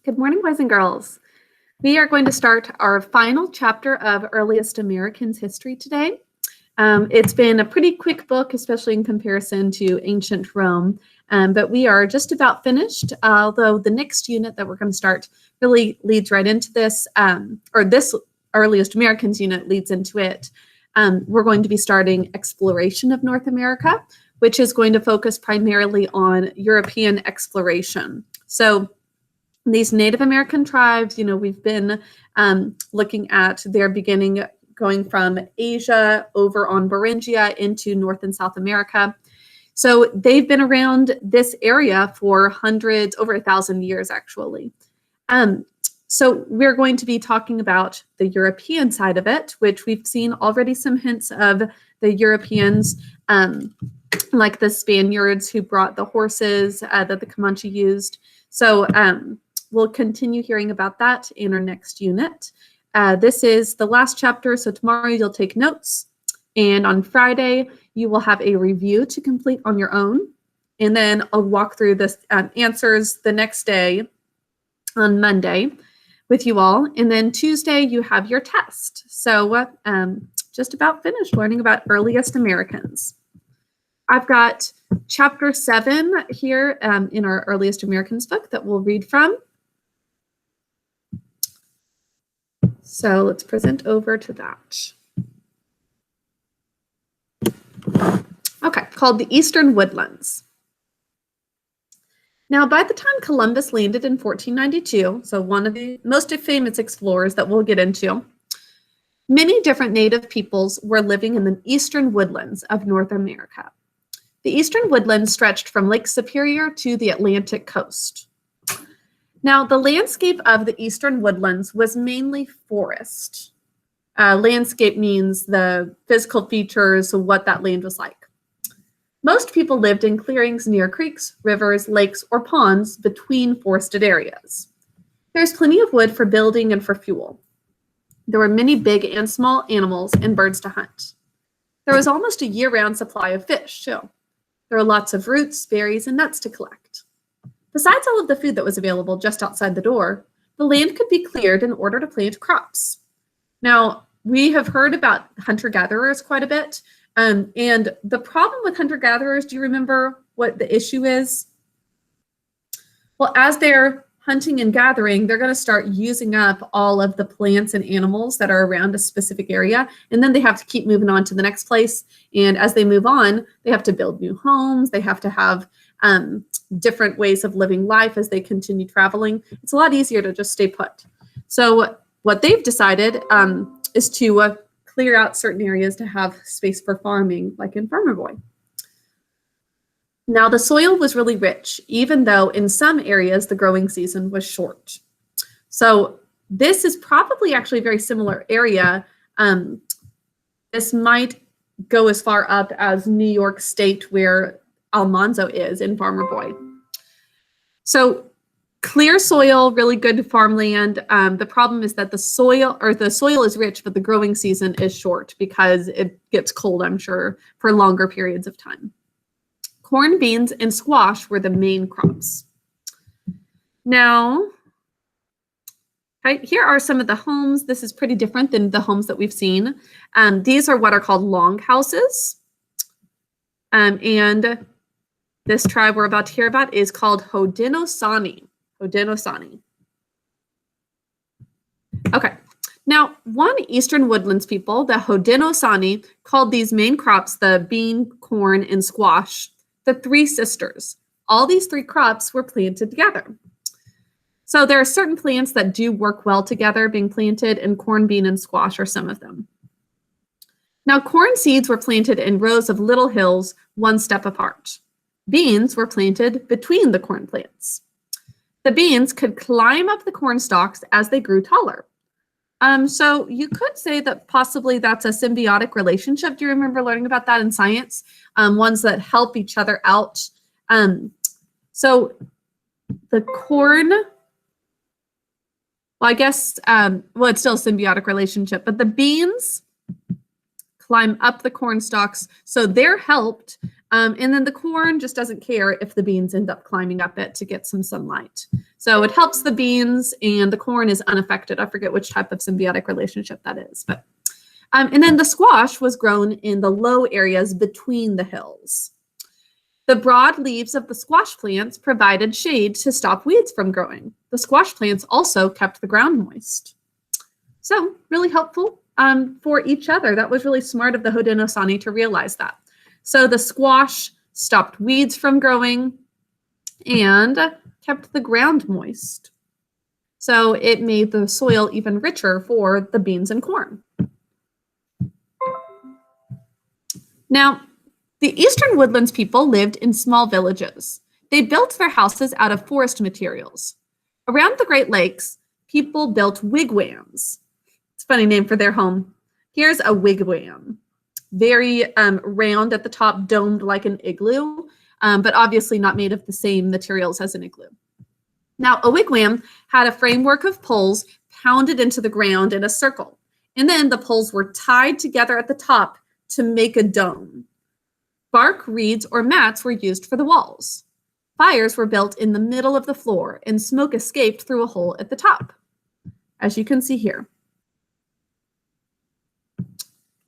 Good morning, boys and girls. We are going to start our final chapter of Earliest Americans History today. It's been a pretty quick book, especially in comparison to ancient Rome, but we are just about finished, although the next unit that we're going to start really leads right into this, or this Earliest Americans unit leads into it. We're going to be starting exploration of North America, which is going to focus primarily on European exploration. So these Native American tribes, we've been looking at their beginning going from Asia over on Beringia into North and South America. So they've been around this area for hundreds, over 1,000 years, actually. So we're going to be talking about the European side of it, which we've seen already some hints of the Europeans, like the Spaniards who brought the horses that the Comanche used. So we'll continue hearing about that in our next unit. This is the last chapter, so tomorrow you'll take notes. And on Friday, you will have a review to complete on your own. And then I'll walk through the answers the next day on Monday with you all. And then Tuesday, you have your test. So just about finished learning about earliest Americans. I've got chapter 7 here in our Earliest Americans book that we'll read from. So let's present over to that. Okay, called the Eastern Woodlands. Now, by the time Columbus landed in 1492, so one of the most famous explorers that we'll get into, many different native peoples were living in the eastern woodlands of North America. The eastern woodlands stretched from Lake Superior to the Atlantic coast. Now, the landscape of the eastern woodlands was mainly forest. Landscape means the physical features of what that land was like. Most people lived in clearings near creeks, rivers, lakes, or ponds between forested areas. There's plenty of wood for building and for fuel. There were many big and small animals and birds to hunt. There was almost a year-round supply of fish, too. There were lots of roots, berries, and nuts to collect. Besides all of the food that was available just outside the door, the land could be cleared in order to plant crops. Now, we have heard about hunter-gatherers quite a bit, and the problem with hunter-gatherers, do you remember what the issue is? Well, as they're hunting and gathering, they're going to start using up all of the plants and animals that are around a specific area, and then they have to keep moving on to the next place. And as they move on, they have to build new homes. They have to have different ways of living life as they continue traveling. It's a lot easier to just stay put. So what they've decided is to clear out certain areas to have space for farming, like in Farmer Boy. Now, the soil was really rich, even though in some areas the growing season was short. So this is probably actually a very similar area. This might go as far up as New York State, where Almanzo is in Farmer Boy. So clear soil, really good farmland. The problem is that the soil is rich, but the growing season is short because it gets cold, I'm sure, for longer periods of time. Corn, beans, and squash were the main crops. Now, here are some of the homes. This is pretty different than the homes that we've seen. These are what are called longhouses. And this tribe we're about to hear about is called Haudenosaunee. Haudenosaunee. Okay. Now, one eastern woodlands people, the Haudenosaunee, called these main crops the bean, corn, and squash the three sisters. All these three crops were planted together. So there are certain plants that do work well together being planted, and corn, bean, and squash are some of them. Now, corn seeds were planted in rows of little hills, one step apart. Beans were planted between the corn plants. The beans could climb up the corn stalks as they grew taller. So you could say that possibly that's a symbiotic relationship. Do you remember learning about that in science? Ones that help each other out. So the corn, well, I guess, it's still a symbiotic relationship, but the beans climb up the corn stalks, so they're helped. And then the corn just doesn't care if the beans end up climbing up it to get some sunlight. So it helps the beans, and the corn is unaffected. I forget which type of symbiotic relationship that is. But and then the squash was grown in the low areas between the hills. The broad leaves of the squash plants provided shade to stop weeds from growing. The squash plants also kept the ground moist. So really helpful for each other. That was really smart of the Haudenosaunee to realize that. So the squash stopped weeds from growing and kept the ground moist. So it made the soil even richer for the beans and corn. Now, the Eastern Woodlands people lived in small villages. They built their houses out of forest materials. Around the Great Lakes, people built wigwams. It's a funny name for their home. Here's a wigwam. Very round at the top, domed like an igloo, but obviously not made of the same materials as an igloo. Now, a wigwam had a framework of poles pounded into the ground in a circle, and then the poles were tied together at the top to make a dome. Bark, reeds, or mats were used for the walls. Fires were built in the middle of the floor, and smoke escaped through a hole at the top, as you can see here. A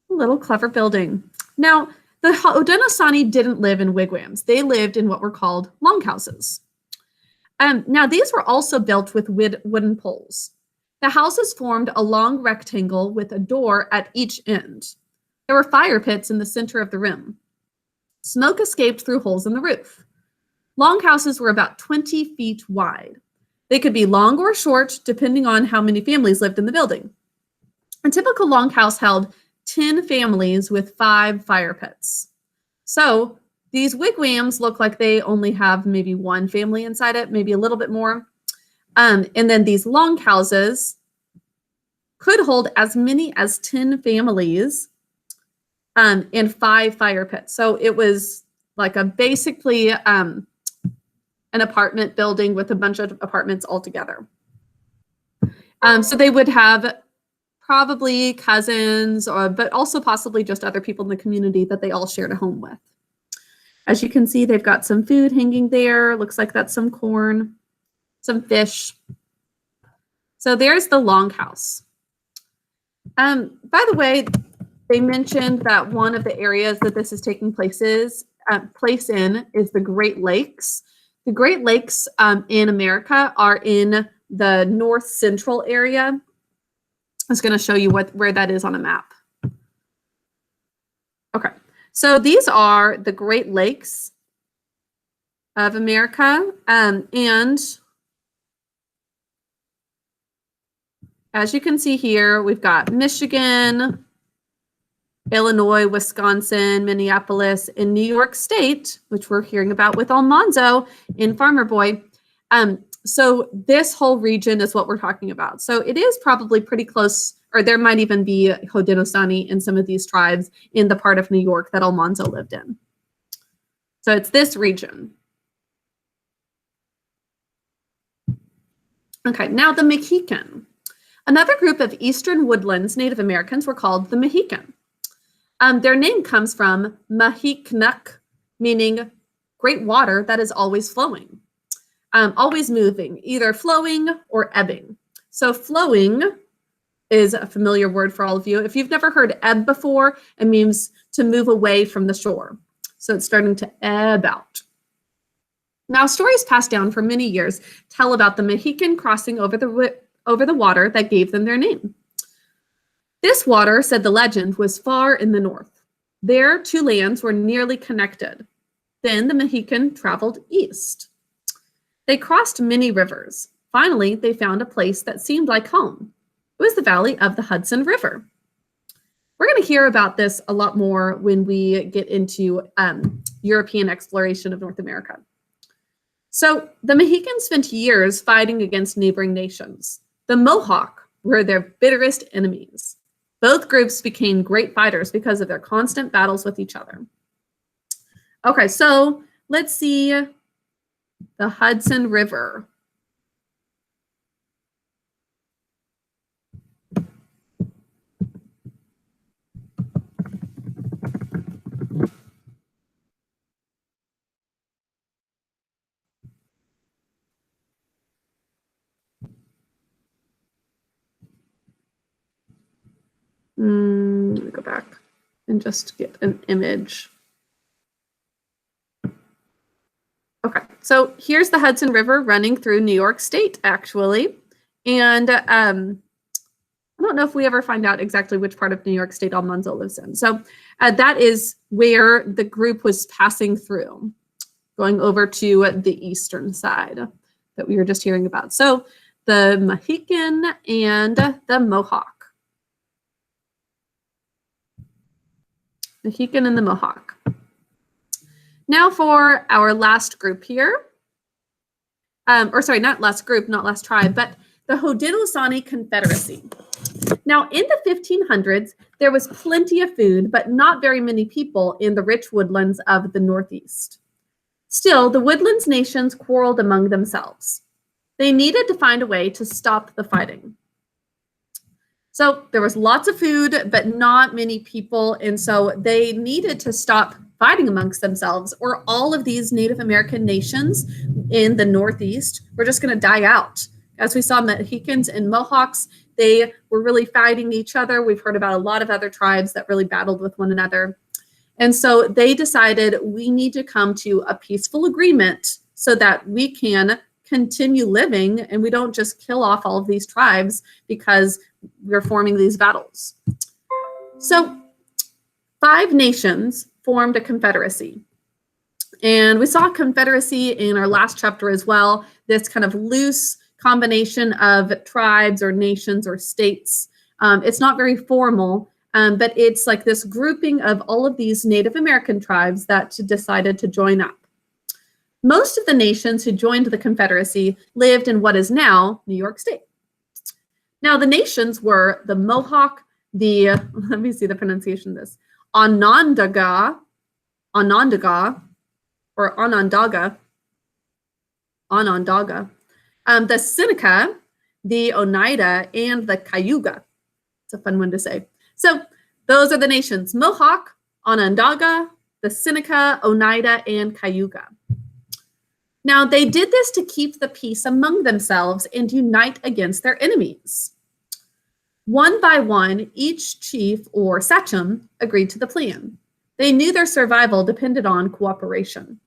little clever building. Now, the Haudenosaunee didn't live in wigwams. They lived in what were called longhouses. Now, these were also built with wooden poles. The houses formed a long rectangle with a door at each end. There were fire pits in the center of the room. Smoke escaped through holes in the roof. Longhouses were about 20 feet wide. They could be long or short, depending on how many families lived in the building. A typical longhouse held 10 families with 5 fire pits. So these wigwams look like they only have maybe 1 family inside it, maybe a little bit more. And then these longhouses could hold as many as 10 families and 5 fire pits. So it was like a basically an apartment building with a bunch of apartments all together. So they would have probably cousins, but also possibly just other people in the community that they all shared a home with. As you can see, they've got some food hanging there. Looks like that's some corn, some fish. So there's the longhouse. By the way, they mentioned that one of the areas that this is taking place in is the Great Lakes. The Great Lakes in America are in the north central area. I was going to show you where that is on a map. Okay, so these are the Great Lakes of America, and as you can see here, we've got Michigan, Illinois, Wisconsin, Minneapolis, and New York State, which we're hearing about with Almanzo in Farmer Boy. So this whole region is what we're talking about. So it is probably pretty close, or there might even be Haudenosaunee in some of these tribes in the part of New York that Almanzo lived in. So it's this region. Okay, now the Mohican. Another group of Eastern Woodlands Native Americans were called the Mohican. Their name comes from Mahiknuk, meaning great water that is always flowing, always moving, either flowing or ebbing. So flowing is a familiar word for all of you. If you've never heard ebb before, it means to move away from the shore. So it's starting to ebb out. Now, stories passed down for many years tell about the Mohican crossing over the water that gave them their name. This water, said the legend, was far in the north. Their 2 lands were nearly connected. Then the Mohican traveled east. They crossed many rivers. Finally, they found a place that seemed like home. It was the valley of the Hudson River. We're going to hear about this a lot more when we get into European exploration of North America. So the Mohicans spent years fighting against neighboring nations. The Mohawk were their bitterest enemies. Both groups became great fighters because of their constant battles with each other. Okay, so let's see the Hudson River. Let me go back and just get an image. Okay, so here's the Hudson River running through New York State, actually. And I don't know if we ever find out exactly which part of New York State Almanzo lives in. So that is where the group was passing through, going over to the eastern side that we were just hearing about. So the Mohican and the Mohawk. Mohican and the Mohawk. Now for our last group here. Or sorry, not last group, not last tribe, but the Haudenosaunee Confederacy. Now, in the 1500s, there was plenty of food, but not very many people in the rich woodlands of the Northeast. Still, the Woodlands nations quarreled among themselves. They needed to find a way to stop the fighting. So there was lots of food, but not many people, and so they needed to stop fighting amongst themselves, or all of these Native American nations in the Northeast were just going to die out. As we saw, Mohicans and Mohawks, they were really fighting each other. We've heard about a lot of other tribes that really battled with one another. And so they decided we need to come to a peaceful agreement so that we can continue living and we don't just kill off all of these tribes because we're forming these battles. So 5 nations formed a confederacy. And we saw confederacy in our last chapter as well, this kind of loose combination of tribes or nations or states. It's not very formal, but it's like this grouping of all of these Native American tribes that decided to join up. Most of the nations who joined the Confederacy lived in what is now New York State. Now, the nations were the Mohawk, let me see the pronunciation of this, Onondaga, or Onondaga, the Seneca, the Oneida, and the Cayuga. It's a fun one to say. So those are the nations: Mohawk, Onondaga, the Seneca, Oneida, and Cayuga. Now, they did this to keep the peace among themselves and unite against their enemies. One by one, each chief or sachem agreed to the plan. They knew their survival depended on cooperation.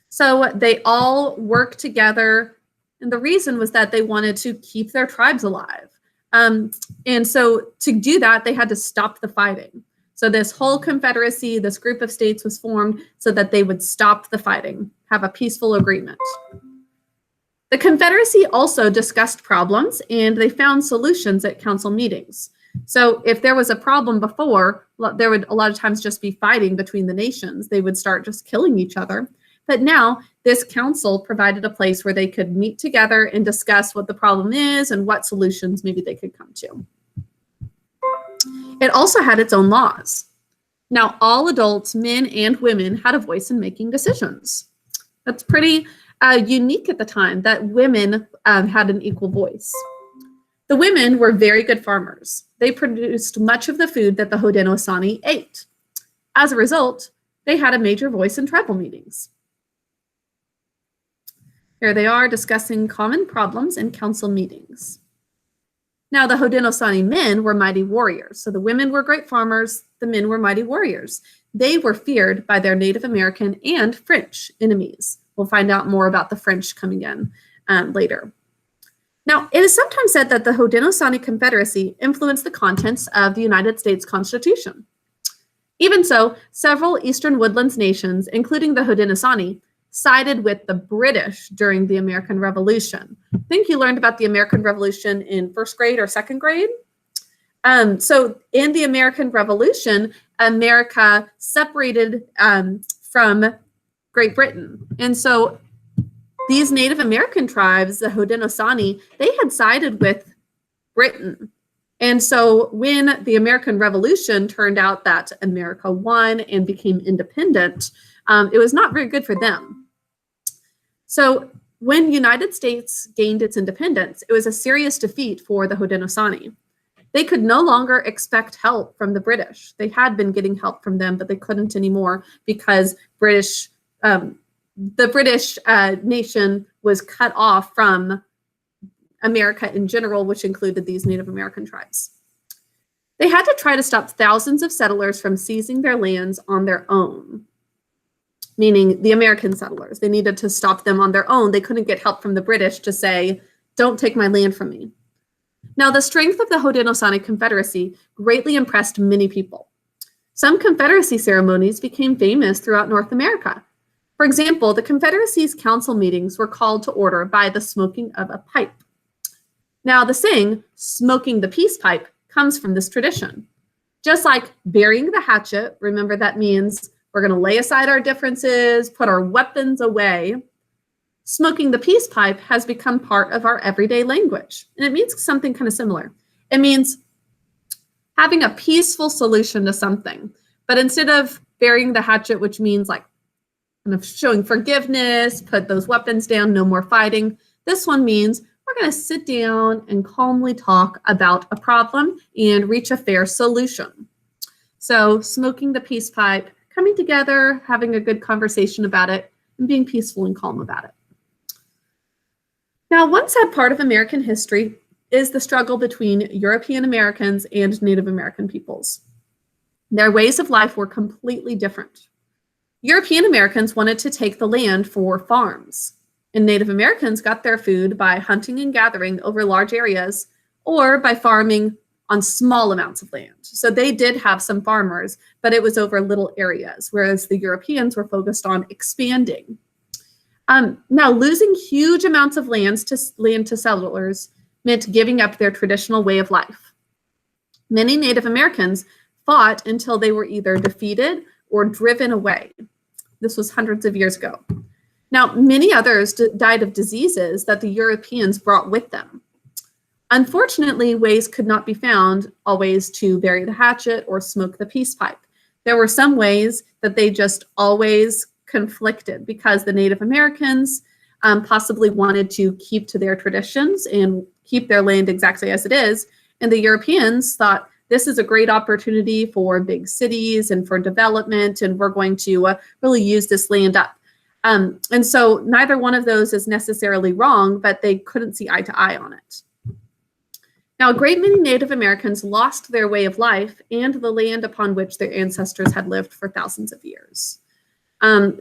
So they all worked together, and the reason was that they wanted to keep their tribes alive. And so to do that, they had to stop the fighting. So this whole confederacy, this group of states was formed so that they would stop the fighting, have a peaceful agreement. The Confederacy also discussed problems, and they found solutions at council meetings. So if there was a problem before, there would a lot of times just be fighting between the nations. They would start just killing each other. But now this council provided a place where they could meet together and discuss what the problem is and what solutions maybe they could come to. It also had its own laws. Now, all adults, men and women, had a voice in making decisions. That's pretty unique at the time that women had an equal voice. The women were very good farmers. They produced much of the food that the Haudenosaunee ate. As a result, they had a major voice in tribal meetings. Here they are discussing common problems in council meetings. Now, the Haudenosaunee men were mighty warriors. So the women were great farmers, the men were mighty warriors. They were feared by their Native American and French enemies. We'll find out more about the French coming in later. Now, it is sometimes said that the Haudenosaunee Confederacy influenced the contents of the United States Constitution. Even so, several Eastern Woodlands nations, including the Haudenosaunee, sided with the British during the American Revolution. I think you learned about the American Revolution in first grade or second grade. So in the American Revolution, America separated from Great Britain. And so these Native American tribes, the Haudenosaunee, they had sided with Britain. And so when the American Revolution turned out that America won and became independent, it was not very good for them. So when United States gained its independence, it was a serious defeat for the Haudenosaunee. They could no longer expect help from the British. They had been getting help from them, but they couldn't anymore because the British nation was cut off from America in general, which included these Native American tribes. They had to try to stop thousands of settlers from seizing their lands on their own, meaning the American settlers. They needed to stop them on their own. They couldn't get help from the British to say, don't take my land from me. Now, the strength of the Haudenosaunee Confederacy greatly impressed many people. Some Confederacy ceremonies became famous throughout North America. For example, the Confederacy's council meetings were called to order by the smoking of a pipe. Now, the saying, smoking the peace pipe, comes from this tradition. Just like burying the hatchet, remember that means we're going to lay aside our differences, put our weapons away. Smoking the peace pipe has become part of our everyday language, and it means something kind of similar. It means having a peaceful solution to something, but instead of burying the hatchet, which means like kind of showing forgiveness, put those weapons down, no more fighting, this one means we're going to sit down and calmly talk about a problem and reach a fair solution. So smoking the peace pipe, coming together, having a good conversation about it, and being peaceful and calm about it. Now, one sad part of American history is the struggle between European Americans and Native American peoples. Their ways of life were completely different. European Americans wanted to take the land for farms, and Native Americans got their food by hunting and gathering over large areas or by farming on small amounts of land. So they did have some farmers, but it was over little areas, whereas the Europeans were focused on expanding. Now, losing huge amounts of land to settlers meant giving up their traditional way of life. Many Native Americans fought until they were either defeated or driven away. This was hundreds of years ago. Now, many others died of diseases that the Europeans brought with them. Unfortunately, ways could not be found always to bury the hatchet or smoke the peace pipe. There were some ways that they just always conflicted because the Native Americans possibly wanted to keep to their traditions and keep their land exactly as it is. And the Europeans thought this is a great opportunity for big cities and for development, and we're going to really use this land up. And so neither one of those is necessarily wrong, but they couldn't see eye to eye on it. Now, a great many Native Americans lost their way of life and the land upon which their ancestors had lived for thousands of years.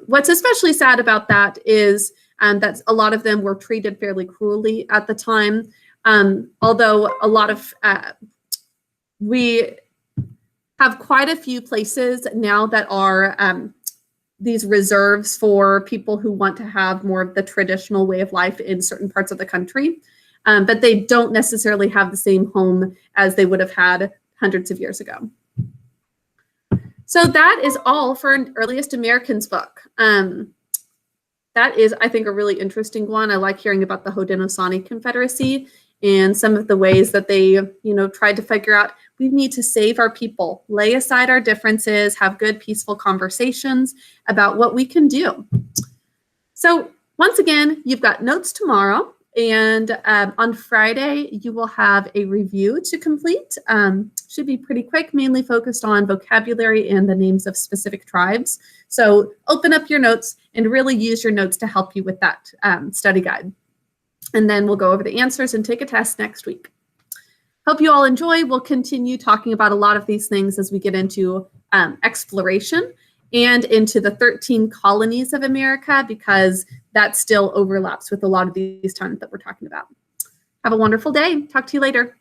What's especially sad about that is that a lot of them were treated fairly cruelly at the time, although a lot of, we have quite a few places now that are these reserves for people who want to have more of the traditional way of life in certain parts of the country, but they don't necessarily have the same home as they would have had hundreds of years ago. So that is all for an Earliest Americans book. That is, I think, a really interesting one. I like hearing about the Haudenosaunee Confederacy and some of the ways that they, tried to figure out we need to save our people, lay aside our differences, have good, peaceful conversations about what we can do. So once again, you've got notes tomorrow, and on Friday, you will have a review to complete. Should be pretty quick, mainly focused on vocabulary and the names of specific tribes. So open up your notes and really use your notes to help you with that study guide. And then we'll go over the answers and take a test next week. Hope you all enjoy. We'll continue talking about a lot of these things as we get into exploration and into the 13 colonies of America, because that still overlaps with a lot of these times that we're talking about. Have a wonderful day. Talk to you later.